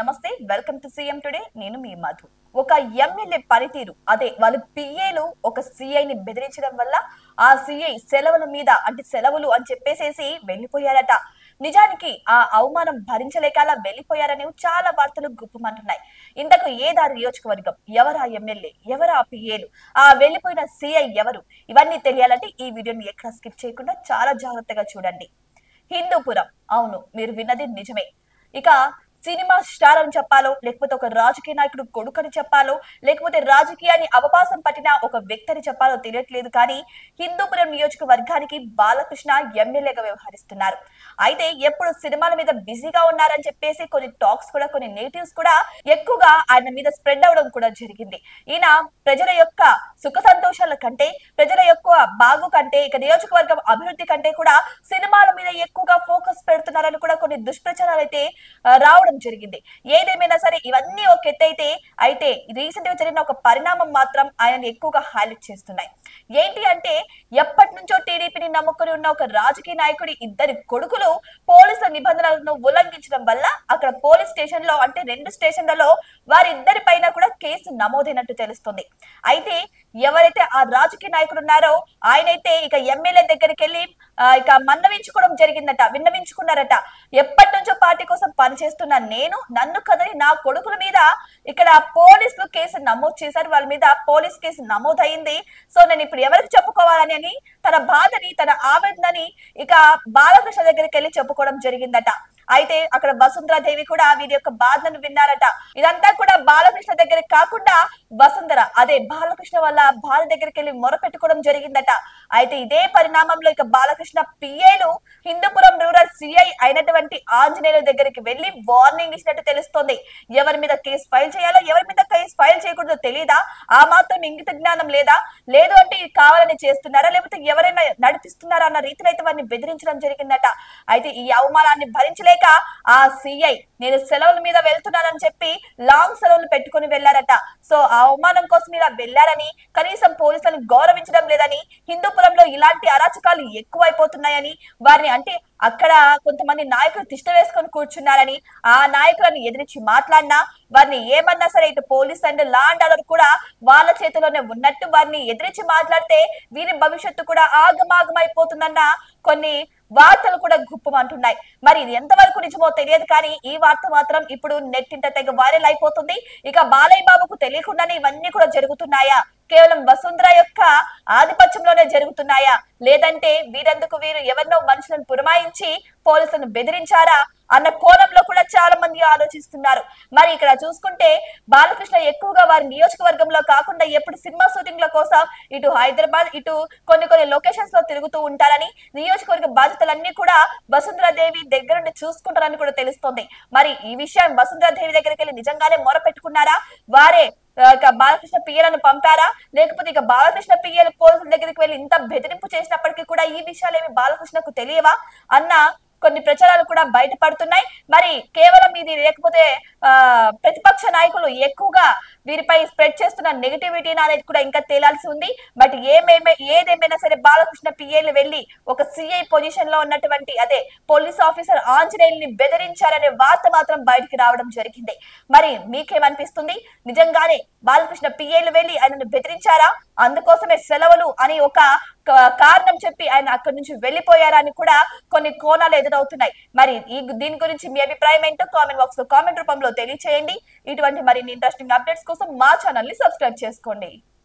నమస్తే, welcome to CM today. నేను మీ మధు. ఒక ఎమ్మెల్యే పనితీరు అదే వాళ్ళ పిఏలు ఒక సిఐని బెదిరించడం వల్ల ఆ సిఐ సెలవుల మీద అంటే సెలవులు అని చెప్పేసేసి వెళ్లిపోయారట. నిజానికి ఆ అవమానం భరించలేక అలా వెళ్లిపోయారని చాలా వార్తలు గుప్పమంటున్నాయి. ఇంతకు ఏదారి నియోజకవర్గం, ఎవరా ఎమ్మెల్యే, ఎవరా పిఏలు, ఆ వెళ్లిపోయిన సిఐ ఎవరు, ఇవన్నీ తెలియాలంటే ఈ వీడియోని ఎక్కడ స్కిప్ చేయకుండా చాలా జాగ్రత్తగా చూడండి. హిందూపురం, అవును మీరు విన్నది నిజమే. ఇక సినిమా స్టార్ అని చెప్పాలో, లేకపోతే ఒక రాజకీయ నాయకుడు కొడుకని చెప్పాలో, లేకపోతే రాజకీయాన్ని అవకాశం పట్టిన ఒక వ్యక్తి అని చెప్పాలో తెలియట్లేదు. కానీ హిందూపురం నియోజకవర్గానికి బాలకృష్ణ ఎమ్మెల్యేగా వ్యవహరిస్తున్నారు. అయితే ఎప్పుడు సినిమాల మీద బిజీగా ఉన్నారని చెప్పేసి కొన్ని టాక్స్ కూడా, కొన్ని నెగటివ్స్ కూడా ఎక్కువగా ఆయన మీద స్ప్రెడ్ అవడం కూడా జరిగింది. ఈయన ప్రజల యొక్క సుఖ సంతోషాల కంటే, ప్రజల యొక్క బాగు కంటే, ఇక నియోజకవర్గం అభివృద్ధి కంటే కూడా సినిమాల మీద ఎక్కువగా ఫోకస్ పెడుతున్నారని కూడా కొన్ని దుష్ప్రచారాలు అయితే రావడం జరిగింది. ఏదేమైనా సరే ఇవన్నీ ఒక ఎత్తైతే, అయితే రీసెంట్ గా జరిగిన ఒక పరిణామం మాత్రం ఆయన ఎక్కువగా హైలైట్ చేస్తున్నాయి. ఏంటి అంటే, ఎప్పటి నుంచో టీడీపీని నమ్ముకుని ఉన్న ఒక రాజకీయ నాయకుడి ఇద్దరి కొడుకులు పోలీసుల నిబంధనలను ఉల్లంఘించడం వల్ల అక్కడ పోలీస్ స్టేషన్ లో అంటే 2 స్టేషన్లలో వారిద్దరి పైన కూడా కేసు నమోదైనట్టు తెలుస్తుంది. అయితే ఎవరైతే ఆ రాజకీయ నాయకుడు ఉన్నారో ఆయనైతే ఇక ఎమ్మెల్యే దగ్గరికి వెళ్ళి ఇక విన్నవించుకున్నారట. ఎప్పటి నుంచో పార్టీ కోసం పనిచేస్తున్న నేను, నన్ను కదని నా కొడుకుల మీద ఇక్కడ పోలీసులు కేసు నమోదు చేశారు, వాళ్ళ మీద పోలీస్ కేసు నమోదైంది. సో నేను ఇప్పుడు ఎవరికి చెప్పుకోవాలని అని తన బాధని, తన ఆవేదనని ఇక బాలకృష్ణ దగ్గరికి వెళ్ళి చెప్పుకోవడం జరిగిందట. అయితే అక్కడ వసుంధరాదేవి కూడా వీరి యొక్క బాధను విన్నారట. ఇదంతా కూడా బాలకృష్ణ దగ్గరికి కాకుండా వసుంధర అదే బాలకృష్ణ వాళ్ళ బాధ దగ్గరికి వెళ్ళి మొర పెట్టుకోవడం జరిగిందట. అయితే ఇదే పరిణామంలో ఇక బాలకృష్ణ పిఏలు హిందూపురం రూరల్ సిఐ అయినటువంటి ఆంజనేయుల దగ్గరికి వెళ్లి వార్నింగ్ ఇచ్చినట్టు తెలుస్తోంది. ఎవరి మీద కేసు ఫైల్ చేయాలో, ఎవరి మీద కేసు ఫైల్ చేయకూడదో తెలియదా, ఆ మాత్రం ఇంగిత జ్ఞానం లేదా, లేదు అంటే కావాలని చేస్తున్నారా, లేకపోతే ఎవరైనా నడిపిస్తున్నారా అన్న రీతిలో అయితే వారిని బెదిరించడం జరిగిందట. అయితే ఈ అవమానాన్ని భరించలేక ఆ సిఐ నేను సెలవుల మీద వెళ్తున్నానని చెప్పి లాంగ్ సెలవులు పెట్టుకుని వెళ్లారట. సో ఆ అవమానం కోసం ఇలా వెళ్లారని, కనీసం పోలీసులను గౌరవించడం లేదని, హిందూపురంలో ఇలాంటి అరాచకాలు ఎక్కువైపోతున్నాయని, వారిని అంటే అక్కడ కొంతమంది నాయకులు తిష్ట వేసుకొని కూర్చున్నారని, ఆ నాయకులను ఎదిరించి మాట్లాడినా, వారిని ఏమన్నా సరే ఇటు police and law and order కూడా వాళ్ళ చేతిలోనే ఉన్నట్టు వారిని ఎదిరించి మాట్లాడితే వీరి భవిష్యత్తు కూడా ఆగమాగమైపోతుందన్న కొన్ని వార్తలు కూడా గుప్పమంటున్నాయి. మరి ఇది ఎంతవరకు నిజమో తెలియదు కానీ ఈ వార్త మాత్రం ఇప్పుడు నెట్టింట తెగ వైరల్ అయిపోతుంది. ఇక బాలయ్య బాబుకు తెలియకుండానే ఇవన్నీ కూడా జరుగుతున్నాయా, కేవలం వసుంధర యొక్క ఆధిపత్యంలోనే జరుగుతున్నాయా, లేదంటే వీరందుకు వీరు ఎవరినో మనుషులను పురమాయించి పోలీసులను బెదిరించారా అన్న కోణంలో కూడా చాలా మంది ఆలోచిస్తున్నారు. మరి ఇక్కడ చూసుకుంటే బాలకృష్ణ ఎక్కువగా వారి నియోజకవర్గంలో కాకుండా ఎప్పుడు సినిమా షూటింగ్ల కోసం ఇటు హైదరాబాద్, ఇటు కొన్ని లొకేషన్స్ లో తిరుగుతూ ఉంటారని, నియోజకవర్గ బాధ్యతలన్నీ కూడా వసుంధరాదేవి దగ్గర నుండి చూసుకుంటారని కూడా తెలుస్తోంది. మరి ఈ విషయం వసుంధరాదేవి దగ్గరికి వెళ్ళి నిజంగానే మొర పెట్టుకున్నారా, వారే ఇక బాలకృష్ణ పియ్యలను పంపారా, లేకపోతే ఇక బాలకృష్ణ పియ్యలు పోలీసుల దగ్గరికి వెళ్ళి ఇంత బెదిరింపు చేసినప్పటికీ కూడా ఈ విషయాలు ఏమి బాలకృష్ణకు తెలియవా అన్న కొన్ని ప్రచారాలు కూడా బయటపడుతున్నాయి. మరి కేవలం ఇది లేకపోతే ప్రతిపక్ష నాయకులు ఎక్కువగా వీరిపై స్ప్రెడ్ చేస్తున్న నెగటివిటీ అనేది కూడా ఇంకా తేలాల్సి ఉంది. బట్ ఏదేమైనా సరే బాలకృష్ణ పిఏలు వెళ్లి ఒక సిఐ పొజిషన్ లో ఉన్నటువంటి అదే పోలీస్ ఆఫీసర్ ఆంజనేయుల్ని బెదిరించారనే వార్త మాత్రం బయటికి రావడం జరిగింది. మరి మీకేమనిపిస్తుంది, నిజంగానే బాలకృష్ణ పిఏలు వెళ్లి ఆయనను బెదిరించారా, అందుకోసమే సెలవులు అని ఒక కారణం చెప్పి ఆయన అక్కడి నుంచి వెళ్లిపోయారా అని కూడా కొన్ని కోణాలు ఎదురవుతున్నాయి. మరి దీని గురించి మీ అభిప్రాయం ఏంటో కామెంట్ బాక్స్ లో కామెంట్ రూపంలో తెలియచేయండి. ఇటువంటి మరిన్ని ఇంట్రెస్టింగ్ అప్డేట్స్ కోసం మా ఛానల్ ని సబ్స్క్రైబ్ చేసుకోండి.